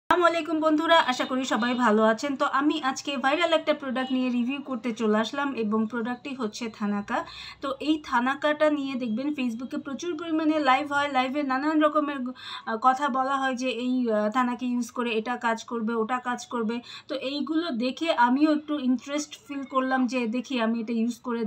আসসালামু আলাইকুম বন্ধুরা, আশা করি সবাই ভালো আছেন। তো আমি আজকে ভাইরাল একটা প্রোডাক্ট নিয়ে রিভিউ করতে চলে আসলাম এবং প্রোডাক্টটি হচ্ছে থানাকা। তো এই থানাকাটা নিয়ে দেখবেন ফেসবুকে প্রচুর পরিমাণে লাইভ হয়, লাইভে নানান রকমের কথা বলা হয় যে এই থানাকে ইউজ করে এটা কাজ করবে, ওটা কাজ করবে। তো এইগুলো দেখে আমিও একটু ইন্টারেস্ট ফিল করলাম যে দেখি আমি এটা ইউজ করে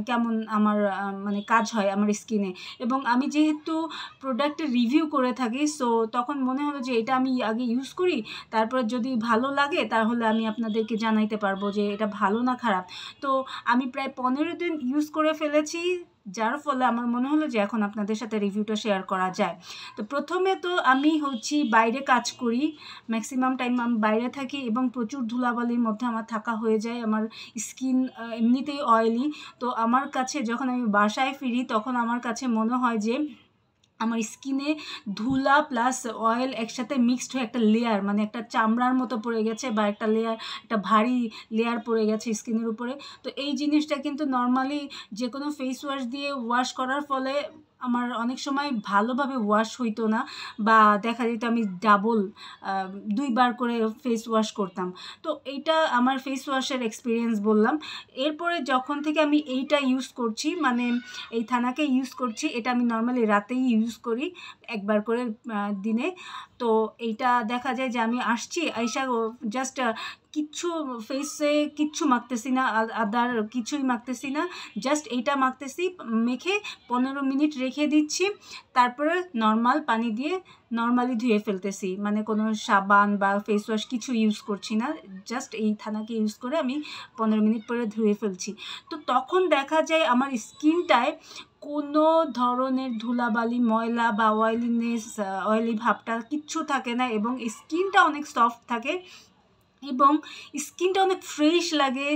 কেমন আমার মানে কাজ হয় আমার স্কিনে। এবং আমি যেহেতু প্রোডাক্টের রিভিউ করে থাকি, সো তখন মনে হলো যে এটা আমি আগে ইউজ করি, তারপর যদি ভালো লাগে তাহলে আমি আপনাদেরকে জানাইতে পারবো যে এটা ভালো না খারাপ। তো আমি প্রায় 15 দিন ইউজ করে ফেলেছি, যার ফলে আমার মনে হলো যে এখন আপনাদের সাথে রিভিউটা শেয়ার করা যায়। তো প্রথমে তো আমি বাইরে কাজ করি, ম্যাক্সিমাম টাইম আমি বাইরে থাকি এবং প্রচুর ধুলাবালির মধ্যে আমার থাকা হয়ে যায়। আমার স্কিন এমনিতেই অয়েলি। তো আমার কাছে যখন আমি বাসায় ফিরি তখন আমার কাছে মনে হয় যে আমার স্কিনে ধুলা প্লাস অয়েল একসাথে মিক্সড হয়ে একটা লেয়ার, মানে একটা চামড়ার মতো পড়ে গেছে বা একটা লেয়ার, একটা ভারী লেয়ার পড়ে গেছে স্কিনের উপরে। তো এই জিনিসটা কিন্তু নর্মালি যে কোনো ফেস ওয়াশ দিয়ে ওয়াশ করার ফলে আমার অনেক সময় ভালোভাবে ওয়াশ হইতো না, বা দেখা যেত আমি ডাবল 2বার করে ফেস ওয়াশ করতাম। তো এইটা আমার ফেস ওয়াশের এক্সপিরিয়েন্স বললাম। এরপরে যখন থেকে আমি এইটা ইউজ করছি, মানে এই থানাকে ইউজ করছি, এটা আমি নর্মালি রাতেই ইউজ করি, একবার করে দিনে। তো এইটা দেখা যায় যে আমি আসছি আইসা জাস্ট কিচ্ছু ফেসে কিচ্ছু মাখতেছি না, আদার কিছুই মাখতেছি না, জাস্ট এইটা মাখতেছি, মেখে 15 মিনিট রেখে দিচ্ছি, তারপরে নর্মাল পানি দিয়ে নর্মালি ধুয়ে ফেলতেছি, মানে কোনো সাবান বা ফেস ওয়াশ কিছু ইউজ করছি না, জাস্ট এই থানাকে ইউজ করে আমি 15 মিনিট পরে ধুয়ে ফেলছি। তো তখন দেখা যায় আমার স্কিনটায় কোনো ধরনের ধুলাবালি, ময়লা বা অয়েলিনেস, অয়েলি ভাবটা কিচ্ছু থাকে না, এবং স্কিনটা অনেক সফট থাকে এবং স্কিনটা অনেক ফ্রেশ লাগে,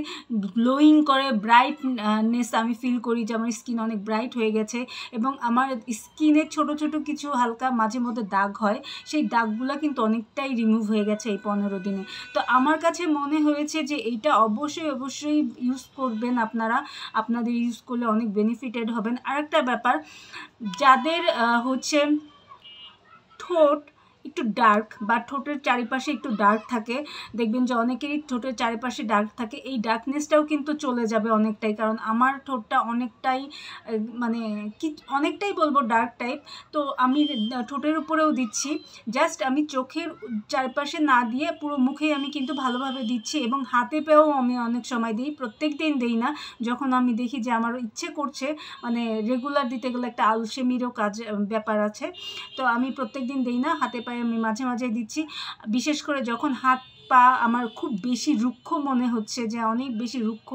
গ্লোয়িং করে, ব্রাইটনেস আমি ফিল করি যে আমার স্কিন অনেক ব্রাইট হয়ে গেছে। এবং আমার স্কিনে ছোট ছোট কিছু হালকা মাঝে মধ্যে দাগ হয়, সেই দাগগুলো কিন্তু অনেকটাই রিমুভ হয়ে গেছে এই 15 দিনে। তো আমার কাছে মনে হয়েছে যে এইটা অবশ্যই ইউজ করবেন আপনারা, আপনাদের ইউজ করলে অনেক বেনিফিটেড হবেন। আরেকটা ব্যাপার, যাদের ঠোঁট একটু ডার্ক বা ঠোঁটের চারিপাশে একটু ডার্ক থাকে, দেখবেন যে অনেকেরই ঠোঁটের চারিপাশে ডার্ক থাকে, এই ডার্কনেসটাও কিন্তু চলে যাবে অনেকটাই, কারণ আমার ঠোঁটটা অনেকটাই মানে কি অনেকটাই বলবো ডার্ক টাইপ। তো আমি ঠোঁটের উপরেও দিচ্ছি, জাস্ট আমি চোখের চারপাশে না দিয়ে পুরো মুখেই আমি কিন্তু ভালোভাবে দিচ্ছি, এবং হাতে পেয়েও আমি অনেক সময় দিই, প্রত্যেক দিন দিই না, যখন আমি দেখি যে আমার ইচ্ছে করছে, মানে রেগুলার দিতে গেলে একটা আলসেমিরও কাজ ব্যাপার আছে। তো আমি প্রত্যেক দিন দিই না, হাতে পায়ে আমি মাঝে মাঝে দিচ্ছি। বিশেষ করে যখন হাত পা আমার খুব বেশি রুক্ষ মনে হচ্ছে, যে অনেক বেশি রুক্ষ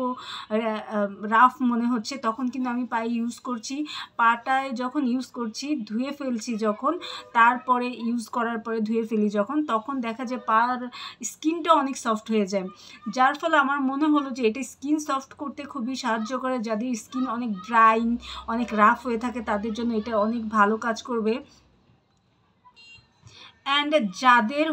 রাফ মনে হচ্ছে, তখন কিন্তু আমি পায়ে ইউজ করছি। পাটায় যখন ইউজ করছি, ধুয়ে ফেলছি যখন, তারপরে ইউজ করার পরে ধুয়ে ফেলি যখন, তখন দেখা যায় পার স্কিনটা অনেক সফট হয়ে যায়, যার ফলে আমার মনে হলো যে এটা স্কিন সফট করতে খুবই সাহায্য করে। যাদের স্কিন অনেক ড্রাই, অনেক রাফ হয়ে থাকে, তাদের জন্য এটা অনেক ভালো কাজ করবে। অ্যান্ড যাদের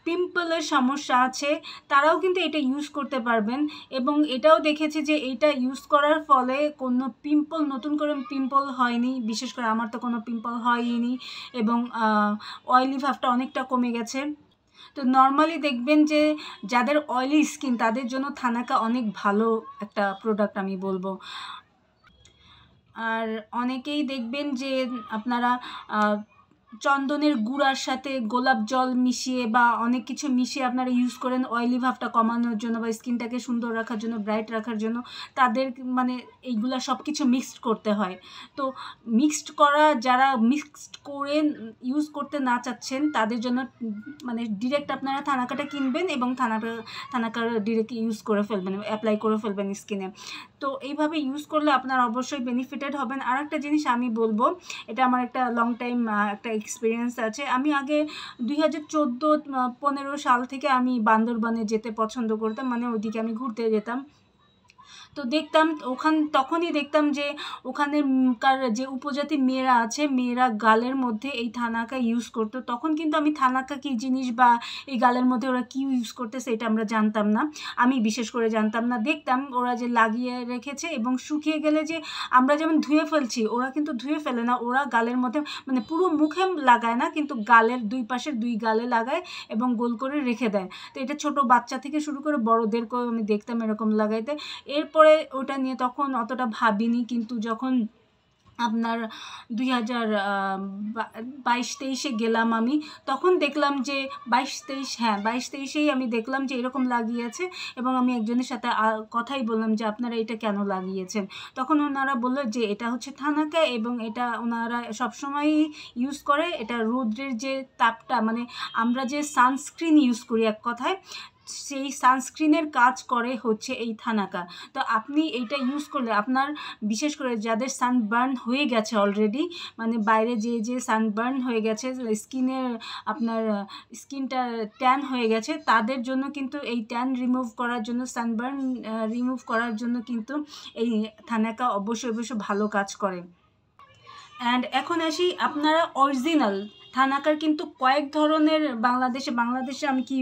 পিম্পলের সমস্যা আছে, তারাও কিন্তু এটা ইউজ করতে পারবেন। এবং এটাও দেখেছি যে এটা ইউজ করার ফলে কোনো পিম্পল, নতুন করে পিম্পল হয়নি, বিশেষ করে আমার তো কোনো পিম্পল হয়নি, এবং অয়েলি ভাবটা অনেকটা কমে গেছে। তো নর্মালি দেখবেন যে যাদের অয়েলি স্কিন, তাদের জন্য থানাকা অনেক ভালো একটা প্রোডাক্ট আমি বলবো। আর অনেকেই দেখবেন যে আপনারা চন্দনের গুঁড়ার সাথে গোলাপ জল মিশিয়ে বা অনেক কিছু মিশিয়ে আপনারা ইউজ করেন অয়েলি ভাবটা কমানোর জন্য বা স্কিনটাকে সুন্দর রাখার জন্য, ব্রাইট রাখার জন্য। তাদের মানে এইগুলা সব কিছু মিক্সড করতে হয়। তো মিক্সড করা, যারা মিক্সড করে ইউজ করতে না চাচ্ছেন, তাদের জন্য মানে ডিরেক্ট আপনারা থানাকাটা কিনবেন এবং থানাকার ডিরেক্ট ইউজ করে ফেলবেন, অ্যাপ্লাই করে ফেলবেন স্কিনে। তো এইভাবে ইউজ করলে আপনারা অবশ্যই বেনিফিটেড হবেন। আর একটা জিনিস আমি বলবো, এটা আমার একটা লং টাইম একটা এক্সপিরিয়েন্স আছে। আমি আগে 2014-15 সাল থেকে আমি বান্দরবানে যেতে পছন্দ করতাম, মানে ওইদিকে আমি ঘুরতে যেতাম। তো দেখতাম তখনই দেখতাম যে ওখানকার যে উপজাতি মেয়েরা আছে, মেয়েরা গালের মধ্যে এই থানাকা ইউজ করতো। তখন কিন্তু আমি থানাকা কী জিনিস বা এই গালের মধ্যে ওরা কী ইউজ করতেছে এটা আমরা জানতাম না, আমি বিশেষ করে জানতাম না। দেখতাম ওরা যে লাগিয়ে রেখেছে এবং শুকিয়ে গেলে যে আমরা যেমন ধুয়ে ফেলছি, ওরা কিন্তু ধুয়ে ফেলে না, ওরা গালের মধ্যে মানে পুরো মুখে লাগায় না, কিন্তু গালের দুই পাশের 2 গালে লাগায় এবং গোল করে রেখে দেয়। তো এটা ছোট বাচ্চা থেকে শুরু করে বড়দেরকেও আমি দেখতাম এরকম লাগাইতে। এরপরে ওটা নিয়ে তখন অতটা ভাবিনি, কিন্তু যখন আপনার 2022-23 গেলাম আমি, তখন দেখলাম যে 22-23 আমি দেখলাম যে এরকম লাগিয়েছে এবং আমি একজনের সাথে কথাই বললাম যে আপনারা এটা কেন লাগিয়েছেন। তখন ওনারা বললো যে এটা হচ্ছে থানাকা এবং এটা ওনারা সবসময়ই ইউজ করে। এটা রৌদ্রের যে তাপটা, মানে আমরা যে সানস্ক্রিন ইউজ করি এক কথায়, সেই সানস্ক্রিনের কাজ করে হচ্ছে এই থানাকা। তো আপনি এইটা ইউজ করলে আপনার, বিশেষ করে যাদের সানবার্ন হয়ে গেছে অলরেডি, মানে বাইরে যে সানবার্ন হয়ে গেছে, স্কিনের আপনার স্কিনটা ট্যান হয়ে গেছে, তাদের জন্য কিন্তু এই ট্যান রিমুভ করার জন্য, সানবার্ন রিমুভ করার জন্য কিন্তু এই থানাকা অবশ্যই ভালো কাজ করে। অ্যান্ড এখন আসি, আপনারা অরিজিনাল থানাকার কিন্তু কয়েক ধরনের বাংলাদেশে আমি কি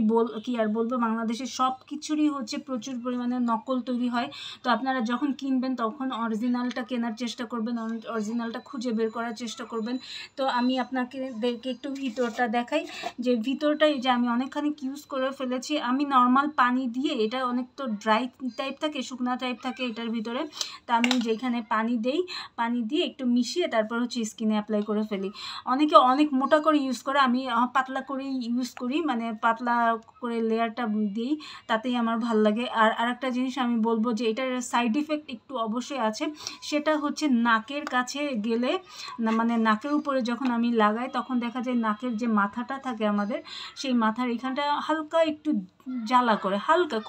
আর বলবো, বাংলাদেশে সব কিছুরই হচ্ছে প্রচুর পরিমাণে নকল তৈরি হয়। তো আপনারা যখন কিনবেন তখন অরিজিনালটা কেনার চেষ্টা করবেন, অরিজিনালটা খুঁজে বের করার চেষ্টা করবেন। তো আমি আপনাদেরকে একটু ভিতরটা দেখাই, যে ভিতরটা এই যে আমি অনেকখানি ইউজ করে ফেলেছি। আমি নর্মাল পানি দিয়ে, এটা অনেক তো ড্রাই টাইপ থাকে, শুকনা টাইপ থাকে এটার ভিতরে, তা আমি যেখানে পানি দিয়ে একটু মিশিয়ে তারপর হচ্ছে স্কিনে অ্যাপ্লাই করে ফেলি। অনেকে অনেক মোটা করে ইউজ করে, আমি পাতলা করেই ইউজ করি, মানে পাতলা করে লেয়ারটা দিই, তাতেই আমার ভাল লাগে। আর আরেকটা জিনিস আমি বলবো যে এটার সাইড ইফেক্ট একটু অবশ্যই আছে, সেটা হচ্ছে নাকের কাছে গেলে, মানে নাকের উপরে যখন আমি লাগাই তখন দেখা যায় নাকের যে মাথাটা থাকে আমাদের, সেই মাথার এখানটা হালকা একটু জ্বালা করে,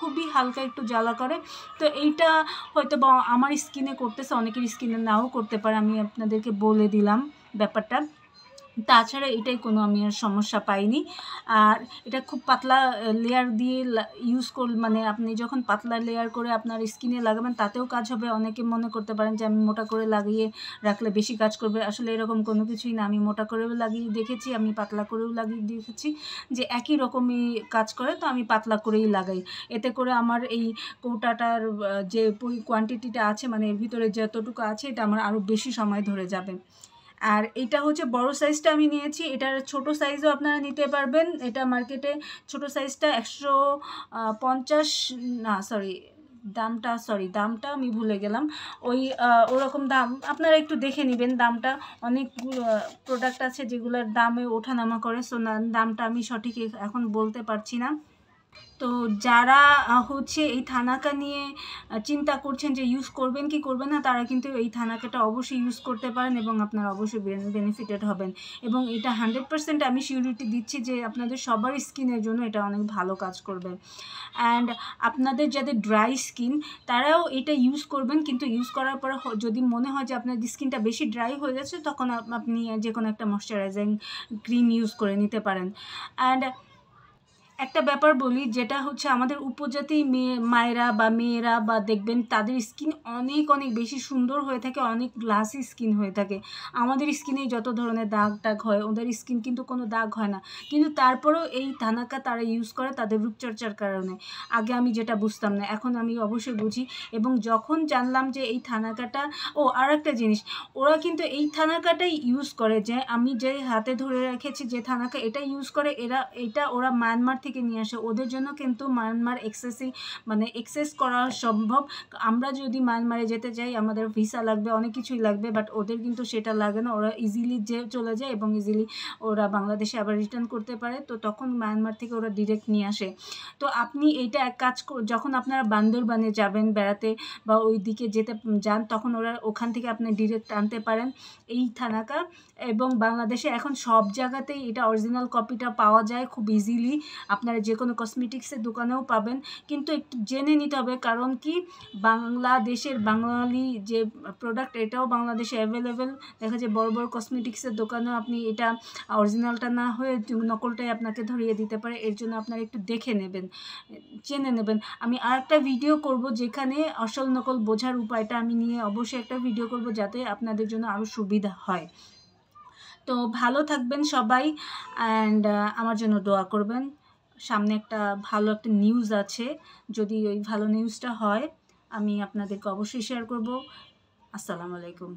খুবই হালকা একটু জ্বালা করে। তো এইটা হয়তো বা আমার স্কিনে করতেছে, অনেকের স্কিনে নাও করতে পারে, আমি আপনাদেরকে বলে দিলাম ব্যাপারটা। তাছাড়া এটাই কোনো আমি আর সমস্যা পাইনি। আর এটা খুব পাতলা লেয়ার দিয়ে ইউজ মানে আপনি যখন পাতলা লেয়ার করে আপনার স্কিনে লাগাবেন তাতেও কাজ হবে। অনেকে মনে করতে পারেন যে আমি মোটা করে লাগিয়ে রাখলে বেশি কাজ করবে, আসলে এরকম কোনো কিছুই না। আমি মোটা করেও লাগিয়ে দেখেছি, আমি পাতলা করেও লাগিয়ে দেখেছি, যে একই রকমই কাজ করে। তো আমি পাতলা করেই লাগাই, এতে করে আমার এই কৌটাটার যে কোয়ান্টিটিটা আছে, মানে এর ভিতরে যতটুকু আছে, এটা আমার আরও বেশি সময় ধরে যাবে। আর এটা হচ্ছে বড় সাইজটা আমি নিয়েছি, এটার ছোট সাইজও আপনারা নিতে পারবেন। এটা মার্কেটে ছোট সাইজটা 150, না দামটা আমি ভুলে গেলাম, ওরকম দাম। আপনারা একটু দেখে নেবেন দামটা, অনেক প্রোডাক্ট আছে যেগুলোর দামে ওঠানামা করে, সো দামটা আমি সঠিক এখন বলতে পারছি না। তো যারা হচ্ছে এই থানাকা নিয়ে চিন্তা করছেন যে ইউজ করবেন কি করবেন না, তারা কিন্তু এই থানাকাটা অবশ্যই ইউজ করতে পারেন এবং আপনারা অবশ্যই বেনিফিটেড হবেন। এবং এটা 100% আমি সিউরিটি দিচ্ছি যে আপনাদের সবার স্কিনের জন্য এটা অনেক ভালো কাজ করবে। অ্যান্ড আপনাদের যাদের ড্রাই স্কিন তারাও এটা ইউজ করবেন, কিন্তু ইউজ করার পর যদি মনে হয় যে আপনার স্কিনটা বেশি ড্রাই হয়ে যাচ্ছে, তখন আপনি যে কোনো একটা ময়শ্চারাইজিং ক্রিম ইউজ করে নিতে পারেন। অ্যান্ড একটা ব্যাপার বলি, যেটা হচ্ছে আমাদের উপজাতি মায়েরা বা মেয়েরা বা দেখবেন তাদের স্কিন অনেক বেশি সুন্দর হয়ে থাকে, অনেক গ্লাসি স্কিন হয়ে থাকে। আমাদের স্কিনে যত ধরনের দাগ টাগ হয়, ওদের স্কিন কিন্তু কোনো দাগ হয় না, কিন্তু তারপরেও এই থানাকা তারা ইউজ করে তাদের রূপচর্চার কারণে। আগে আমি যেটা বুঝতাম না, এখন আমি অবশ্যই বুঝি। এবং যখন জানলাম যে এই থানাকাটা, আর একটা জিনিস, ওরা কিন্তু এই থানাকাটাই ইউজ করে, যে আমি যে হাতে ধরে রেখেছি যে থানাকা, এটা ইউজ করে ওরা মায়ানমার থেকে নিয়ে আসে। ওদের জন্য কিন্তু মায়ানমার এক্সেস করা সম্ভব। আমরা যদি মায়ানমারে যেতে চাই আমাদের ভিসা লাগবে, অনেক কিছুই লাগবে, বাট ওদের কিন্তু সেটা লাগে না, ওরা ইজিলি চলে যায় এবং ইজিলি ওরা বাংলাদেশে আবার রিটার্ন করতে পারে। তো তখন মায়ানমার থেকে ওরা ডিরেক্ট নিয়ে আসে। তো আপনি এইটা এক কাজ যখন আপনারা বান্দরবানে যাবেন বেড়াতে বা ওই দিকে যান, তখন ওখান থেকে আপনি ডিরেক্ট আনতে পারেন এই থানাকা। এবং বাংলাদেশে এখন সব জায়গাতেই এটা অরিজিনাল কপিটা পাওয়া যায় খুব ইজিলি। আপনারা যে কোনো কসমেটিক্সের দোকানেও পাবেন, কিন্তু একটু জেনে নিতে হবে। কারণ কি, বাংলাদেশের বাঙালি যে প্রোডাক্ট এটাও বাংলাদেশে অ্যাভেলেবেল। দেখা যায় বড় বড় কসমেটিক্সের দোকানেও আপনি এটা অরিজিনালটা না হয়ে নকলটাই আপনাকে ধরিয়ে দিতে পারে। এর জন্য আপনারা একটু দেখে নেবেন, জেনে নেবেন। আমি আর একটা ভিডিও করব যেখানে আসল নকল বোঝার উপায়টা আমি নিয়ে অবশ্যই একটা ভিডিও করব, যাতে আপনাদের জন্য আরও সুবিধা হয়। তো ভালো থাকবেন সবাই, অ্যান্ড আমার জন্য দোয়া করবেন। সামনে ভালো একটা নিউজ আছে, যদি ওই ভালো নিউজটা হয় আমি আপনাদেরকে অবশ্যই শেয়ার করব। আসসালামু আলাইকুম।